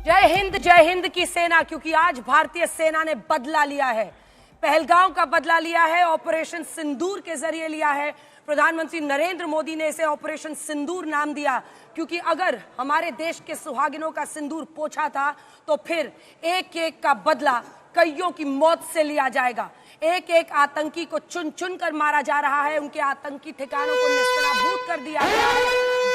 जय हिंद की सेना, क्योंकि आज भारतीय सेना ने बदला लिया है। पहलगांव का बदला लिया है, ऑपरेशन सिंदूर के जरिए लिया है। प्रधानमंत्री नरेंद्र मोदी ने इसे ऑपरेशन सिंदूर नाम दिया, क्योंकि अगर हमारे देश के सुहागिनों का सिंदूर पोंछा था तो फिर एक एक का बदला कईयों की मौत से लिया जाएगा। एक एक आतंकी को चुन चुन कर मारा जा रहा है, उनके आतंकी ठिकानों को नेस्तनाबूद कर दिया गया है।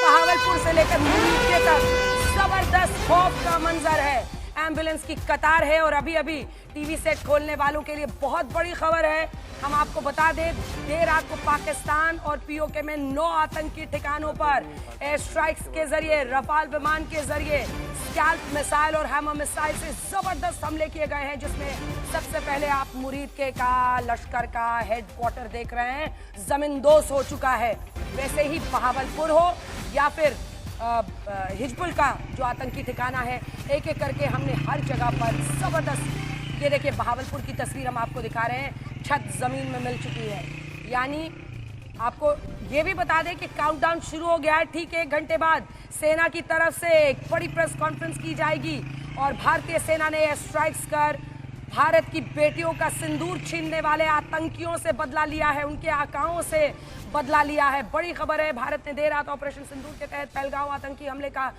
बहावलपुर से लेकर मुरीद तक जबरदस्त खौफ का मंजर है। एम्बुलेंस की कतार है और अभी अभी टीवी सेट खोलने वालों के लिए बहुत बड़ी खबर है। हम आपको बता दें, देर रात को पाकिस्तान और पीओके में 9 आतंकी ठिकानों पर एयर स्ट्राइक्स के जरिए, रफाल विमान के जरिए, स्कैल्प मिसाइल और हैमर मिसाइल से जबरदस्त हमले किए गए हैं, जिसमें सबसे पहले आप मुरीद के का लश्कर का हेडक्वार्टर देख रहे हैं, जमींदोज हो चुका है। वैसे ही बहावलपुर हो या फिर हिजबुल का जो आतंकी ठिकाना है, एक एक करके हमने हर जगह पर जबरदस्त, ये देखिए बहावलपुर की तस्वीर हम आपको दिखा रहे हैं, छत जमीन में मिल चुकी है। यानी आपको ये भी बता दें कि काउंटडाउन शुरू हो गया है। ठीक 1 घंटे बाद सेना की तरफ से एक बड़ी प्रेस कॉन्फ्रेंस की जाएगी और भारतीय सेना ने एयर स्ट्राइक्स कर भारत की बेटियों का सिंदूर छीनने वाले आतंकियों से बदला लिया है, उनके आकाओं से बदला लिया है। बड़ी खबर है, भारत ने देर रात ऑपरेशन सिंदूर के तहत पहलगांव आतंकी हमले का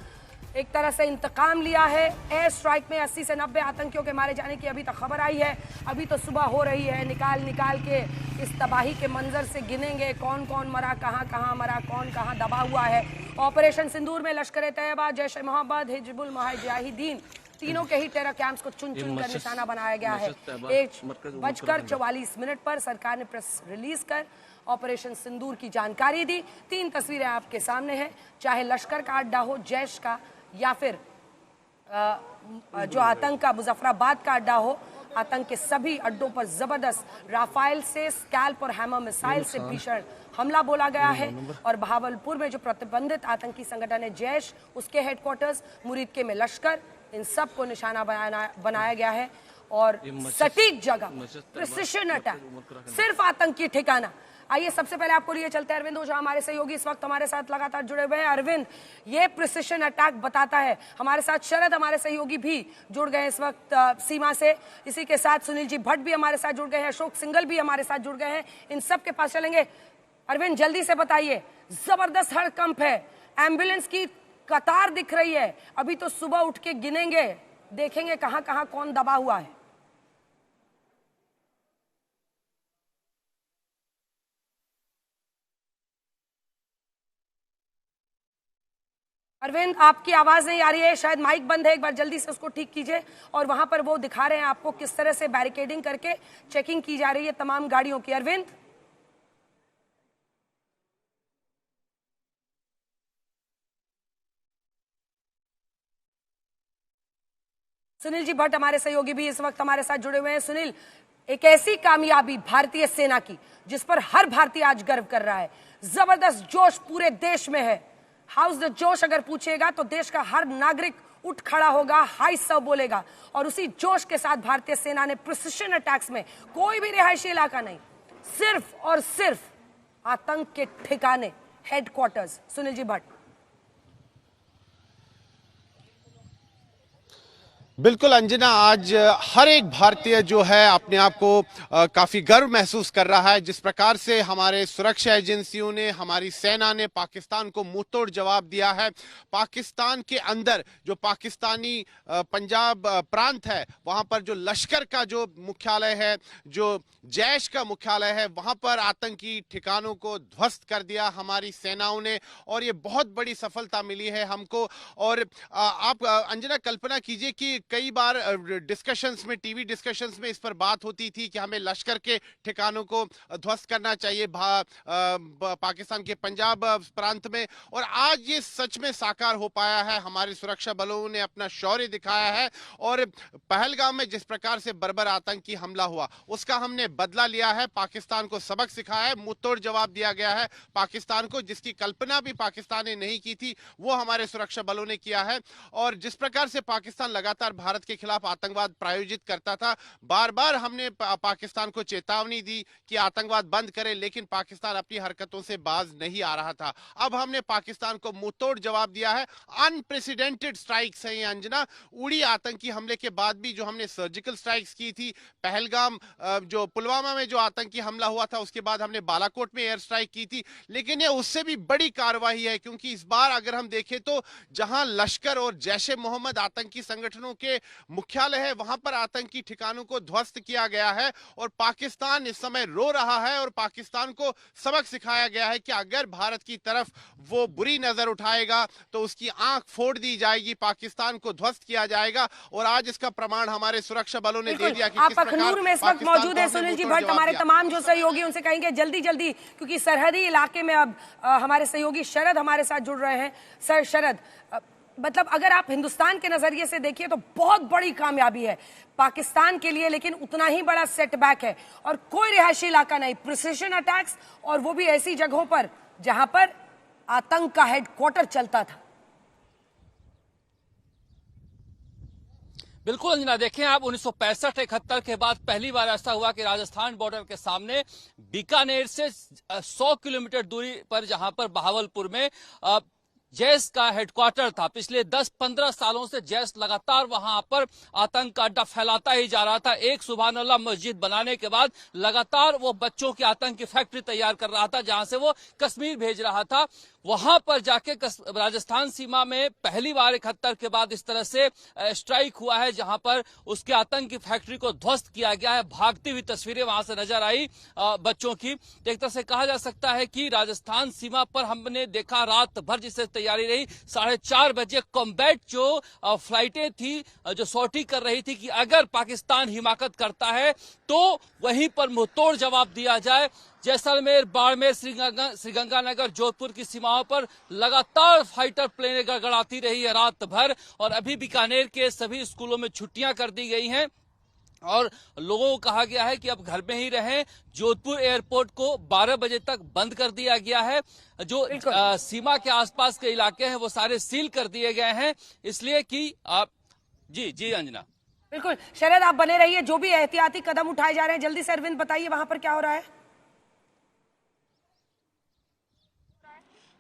एक तरह से इंतकाम लिया है। एयर स्ट्राइक में 80 से 90 आतंकियों के मारे जाने की अभी तक खबर आई है। अभी तो सुबह हो रही है, निकाल के इस तबाही के मंजर से गिनेंगे कौन कौन मरा, कहाँ मरा, कौन कहाँ दबा हुआ है। ऑपरेशन सिंदूर में लश्कर ए तैयबा, जैश ए मोहम्मद, हिजबुल मुजाहिदीन, तीनों के ही टेरर कैंप्स को चुन चुन कर निशाना बनाया गया है। 1:44 पर सरकार ने प्रेस रिलीज कर ऑपरेशन सिंदूर की जानकारी दी। 3 तस्वीरें आपके सामने हैं, चाहे लश्कर का अड्डा हो, जैश का, या फिर जो आतंक का मुजफ्फराबाद का अड्डा हो। आतंक के सभी अड्डों पर जबरदस्त राफेल से, स्कैल्प और हैमर मिसाइल से भीषण हमला बोला गया है। और बहावलपुर में जो प्रतिबंधित आतंकी संगठन है जैश, उसके हेडक्वार्टर्स, मुरीदके में लश्कर, इन सब को निशाना बनाया गया है। और सटीक जगह, प्रिसिशन अटैक, सिर्फ आतंकी ठिकाना। आइए सबसे पहले आपको लिए चलते हैं अरविंद ओझा, हमारे सहयोगी इस वक्त हमारे साथ लगातार जुड़े हुए हैं। अरविंद, ये प्रिसिशन अटैक बताता है। हमारे साथ शरद, हमारे सहयोगी भी जुड़ गए इस वक्त सीमा से। इसी के साथ सुनील जी भट्ट भी हमारे साथ जुड़ गए हैं, अशोक सिंगल भी हमारे साथ जुड़ गए हैं। इन सब के पास चलेंगे। अरविंद, जल्दी से बताइए, जबरदस्त हड़कंप है, एम्बुलेंस की कतार दिख रही है। अभी तो सुबह उठ के गिनेंगे, देखेंगे कहां कहां कौन दबा हुआ है। अरविंद, आपकी आवाज नहीं आ रही है, शायद माइक बंद है, एक बार जल्दी से उसको ठीक कीजिए। और वहां पर वो दिखा रहे हैं आपको किस तरह से बैरिकेडिंग करके चेकिंग की जा रही है तमाम गाड़ियों की। अरविंद, सुनील जी भट्ट हमारे सहयोगी भी इस वक्त हमारे साथ जुड़े हुए हैं। सुनील, एक ऐसी कामयाबी भारतीय सेना की जिस पर हर भारतीय आज गर्व कर रहा है, जबरदस्त जोश पूरे देश में है। हाउस द जोश अगर पूछेगा तो देश का हर नागरिक उठ खड़ा होगा, हाई सव बोलेगा। और उसी जोश के साथ भारतीय सेना ने प्रिसिशन अटैक्स में कोई भी रिहायशी इलाका नहीं, सिर्फ और सिर्फ आतंक के ठिकाने, हेडक्वार्टर्स। सुनील जी भट्ट। बिल्कुल अंजना, आज हर एक भारतीय जो है अपने आप को काफी गर्व महसूस कर रहा है, जिस प्रकार से हमारे सुरक्षा एजेंसियों ने, हमारी सेना ने पाकिस्तान को मुंहतोड़ जवाब दिया है। पाकिस्तान के अंदर जो पाकिस्तानी पंजाब प्रांत है, वहां पर जो लश्कर का जो मुख्यालय है, जो जैश का मुख्यालय है, वहां पर आतंकी ठिकानों को ध्वस्त कर दिया हमारी सेनाओं ने, और ये बहुत बड़ी सफलता मिली है हमको। और आप अंजना कल्पना कीजिए कि कई बार डिस्कशंस में, टीवी डिस्कशंस में इस पर बात होती थी कि हमें लश्कर के ठिकानों को ध्वस्त करना चाहिए पाकिस्तान के पंजाब प्रांत में। और आज ये सच में साकार हो पाया है। हमारे सुरक्षा बलों ने अपना शौर्य दिखाया है और पहलगाम में जिस प्रकार से बर्बर आतंकी हमला हुआ, उसका हमने बदला लिया है। पाकिस्तान को सबक सिखाया है, मुंहतोड़ जवाब दिया गया है पाकिस्तान को। जिसकी कल्पना भी पाकिस्तान ने नहीं की थी, वो हमारे सुरक्षा बलों ने किया है। और जिस प्रकार से पाकिस्तान लगातार भारत के खिलाफ आतंकवाद प्रायोजित करता था। बार बार हमने पाकिस्तान को चेतावनी दी कि आतंकवाद बंद करे, लेकिन पाकिस्तान अपनी हरकतों से बाज नहीं आ रहा था। अब हमने पाकिस्तान को मुंहतोड़ जवाब दिया है। अनप्रेसिडेंटेड स्ट्राइक्स हैं ये अंजना। उड़ी आतंकी हमले के बाद भी जो हमने सर्जिकल स्ट्राइक्स की थी, पहलगाम जो पुलवामा में जो आतंकी हमला हुआ था, उसके बाद हमने बालाकोट में एयर स्ट्राइक की थी, लेकिन ये उससे भी बड़ी कार्रवाई है, क्योंकि इस बार अगर हम देखें तो जहां लश्कर और जैश-ए मोहम्मद आतंकी संगठनों के मुख्यालय है, वहां पर आतंकी ठिकानों को ध्वस्त किया गया है और पाकिस्तान इस समय रो रहा है और पाकिस्तान को सबक सिखाया गया है कि अगर भारत की तरफ वो बुरी नजर उठाएगा तो उसकी आंख फोड़ दी जाएगी, पाकिस्तान को ध्वस्त किया जाएगा। और आज इसका प्रमाण हमारे सुरक्षा बलों ने दे दिया कि आप किस प्रकार अखनूर में इस वक्त मौजूद है सुनील जी भट्ट, हमारे तमाम जो सहयोगी उनसे कहेंगे जल्दी जल्दी, क्योंकि सरहदी इलाके में अब हमारे सहयोगी शरद हमारे साथ जुड़ रहे हैं। सर शरद, मतलब अगर आप हिंदुस्तान के नजरिए से देखिए तो बहुत बड़ी कामयाबी है पाकिस्तान के लिए, लेकिन उतना ही बड़ा सेटबैक है और कोई रिहायशी इलाका नहीं, प्रिसिशन अटैक्स, और वो भी ऐसी जगहों पर जहां पर आतंक का हेडक्वार्टर चलता था। बिल्कुल अंजना, देखें आप 1965-71 के बाद पहली बार ऐसा हुआ कि राजस्थान बॉर्डर के सामने बीकानेर से 100 किलोमीटर दूरी पर जहां पर बहावलपुर में जैश का हेडक्वार्टर था, पिछले 10-15 सालों से जैश लगातार वहां पर आतंक का अड्डा फैलाता ही जा रहा था। एक सुभान अल्लाह मस्जिद बनाने के बाद लगातार वो बच्चों की आतंक की फैक्ट्री तैयार कर रहा था, जहां से वो कश्मीर भेज रहा था। वहां पर जाके राजस्थान सीमा में पहली बार 71 के बाद इस तरह से स्ट्राइक हुआ है, जहां पर उसके आतंक की फैक्ट्री को ध्वस्त किया गया है। भागती हुई तस्वीरें वहां से नजर आई बच्चों की। एक तरह से कहा जा सकता है कि राजस्थान सीमा पर हमने देखा रात भर जिससे तैयारी रही, 4:30 बजे कॉम्बैट जो फ्लाइटें थी जो सॉर्टी कर रही थी कि अगर पाकिस्तान हिमाकत करता है तो वहीं पर मुंहतोड़ जवाब दिया जाए। जैसलमेर, बाड़मेर, श्रीगंगानगर, जोधपुर की सीमाओं पर लगातार फाइटर प्लेनें गड़गड़ाती रही है रात भर, और अभी बीकानेर के सभी स्कूलों में छुट्टियां कर दी गई हैं और लोगों को कहा गया है कि अब घर में ही रहें। जोधपुर एयरपोर्ट को 12 बजे तक बंद कर दिया गया है। जो सीमा के आसपास के इलाके हैं वो सारे सील कर दिए गए हैं, इसलिए कि आप जी अंजना। बिल्कुल शरद, आप बने रहिए, जो भी एहतियाती कदम उठाए जा रहे हैं जल्दी से अरविंद बताइए वहां पर क्या हो रहा है।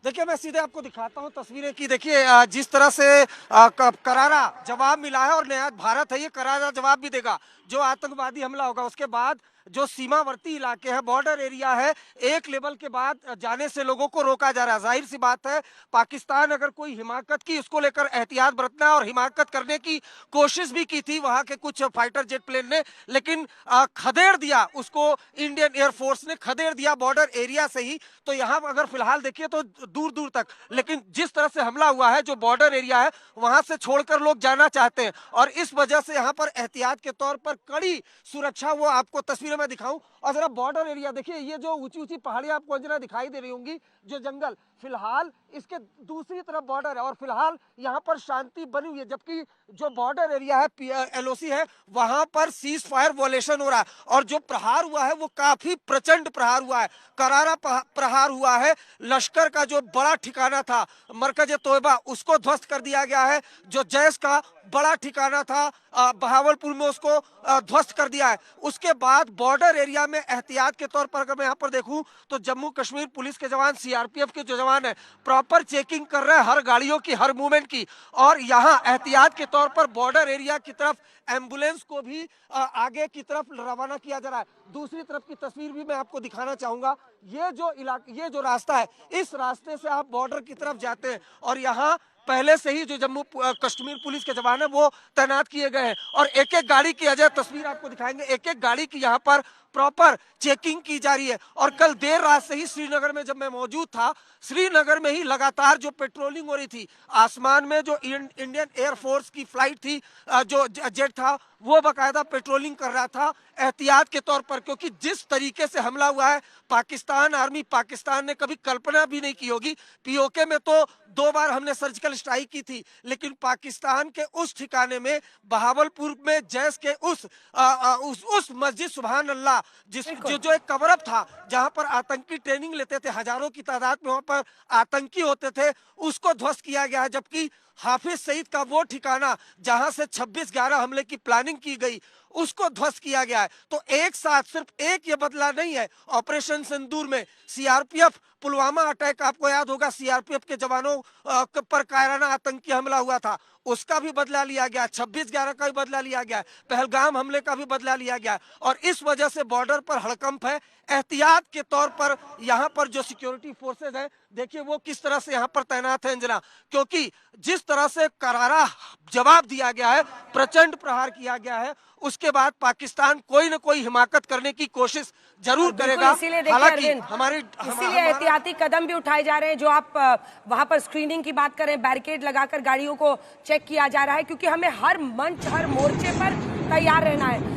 देखिए मैं सीधे आपको दिखाता हूं तस्वीरें की। देखिए जिस तरह से करारा जवाब मिला है, और नया भारत है ये करारा जवाब भी देगा जो आतंकवादी हमला होगा। उसके बाद जो सीमावर्ती इलाके हैं, बॉर्डर एरिया है, एक लेवल के बाद जाने से लोगों को रोका जा रहा है। जाहिर सी बात है पाकिस्तान अगर कोई हिमाकत की, उसको लेकर एहतियात बरतना, और हिमाकत करने की कोशिश भी की थी वहां के कुछ फाइटर जेट प्लेन ने, लेकिन खदेड़ दिया उसको, इंडियन एयरफोर्स ने खदेड़ दिया बॉर्डर एरिया से ही। तो यहाँ अगर फिलहाल देखिए तो दूर दूर तक, लेकिन जिस तरह से हमला हुआ है जो बॉर्डर एरिया है वहां से छोड़कर लोग जाना चाहते हैं, और इस वजह से यहाँ पर एहतियात के तौर पर कड़ी सुरक्षा, वो आपको तस्वीर मैं दिखाऊं। और जरा बॉर्डर एरिया देखिए, ये जो ऊंची ऊंची पहाड़ियां आपको अंजना दिखाई दे रही होंगी, जो जंगल, फिलहाल इसके दूसरी तरफ बॉर्डर है और फिलहाल यहाँ पर शांति बनी हुई है, जबकि जो बॉर्डर एरिया है एलओसी है वहां पर सीज फायर वॉयलेशन हो रहा है, और जो प्रहार हुआ है वो काफी प्रचंड प्रहार हुआ है, करारा प्रहार हुआ है। लश्कर का जो बड़ा ठिकाना था मरकज तोयबा, उसको ध्वस्त कर दिया गया है। जो जैश का बड़ा ठिकाना था बहावलपुर में, उसको ध्वस्त कर दिया है। उसके बाद बॉर्डर एरिया में एहतियात के तौर पर अगर मैं यहाँ पर देखूं तो जम्मू कश्मीर पुलिस के जवान, सीआरपीएफ के जो जवान है, प्रॉपर चेकिंग कर रहे हैं हर गाड़ियों की, हर मूवमेंट की। और यहाँ एहतियात के तौर पर बॉर्डर एरिया की तरफ एम्बुलेंस को भी आगे की तरफ रवाना किया जा रहा है। दूसरी तरफ की तस्वीर भी मैं आपको दिखाना चाहूंगा। ये जो रास्ता है, इस रास्ते से आप बॉर्डर की तरफ जाते हैं, और यहाँ पहले से ही जो जम्मू कश्मीर पुलिस के जवान है वो तैनात किए गए हैं, और एक एक गाड़ी की अजय तस्वीर आपको दिखाएंगे, एक एक गाड़ी की यहाँ पर प्रॉपर चेकिंग की जा रही है। और कल देर रात से ही श्रीनगर में जब मैं मौजूद था, श्रीनगर में ही लगातार जो पेट्रोलिंग हो रही थी, आसमान में जो इंडियन एयरफोर्स की फ्लाइट थी, जो जेट था, वो बाकायदा पेट्रोलिंग कर रहा था एहतियात के तौर पर, क्योंकि जिस तरीके से हमला हुआ है पाकिस्तान आर्मी, पाकिस्तान ने कभी कल्पना भी नहीं की होगी। पीओके में तो 2 बार हमने सर्जिकल स्ट्राइक की थी, लेकिन पाकिस्तान के उस ठिकाने में, बहावलपुर में जैश के उस मस्जिद सुभान अल्लाह, जो एक कवर अप था जहां पर आतंकी ट्रेनिंग लेते थे, हजारों की तादाद में वहां पर आतंकी होते थे, उसको ध्वस्त किया गया है। जबकि हाफिज सईद का वो ठिकाना जहां से 26/11 हमले की प्लानिंग की गई उसको ध्वस्त किया गया है। तो एक साथ सिर्फ एक ये बदला नहीं है, ऑपरेशन सिंदूर में सीआरपीएफ पुलवामा अटैक, आपको याद होगा सीआरपीएफ के जवानों पर कायराना आतंकी हमला हुआ था, उसका भी बदला लिया गया, 26/11 का भी बदला लिया गया, पहलगाम हमले का भी बदला लिया गया। और इस वजह से बॉर्डर पर हड़कंप है। एहतियात के तौर पर यहाँ पर जो सिक्योरिटी फोर्सेज है, देखिए वो किस तरह से यहाँ पर तैनात है अंजना, क्योंकि जिस तरह से करारा जवाब दिया गया है, प्रचंड प्रहार किया गया है, उसके बाद पाकिस्तान कोई न कोई हिमाकत करने की कोशिश जरूर करेगा। इसीलिए देखिए हालांकि अरविंद, इसीलिए एहतियाती कदम भी उठाए जा रहे हैं। जो आप वहां पर स्क्रीनिंग की बात करें, बैरिकेड लगाकर गाड़ियों को चेक किया जा रहा है, क्योंकि हमें हर मंच हर मोर्चे पर तैयार रहना है।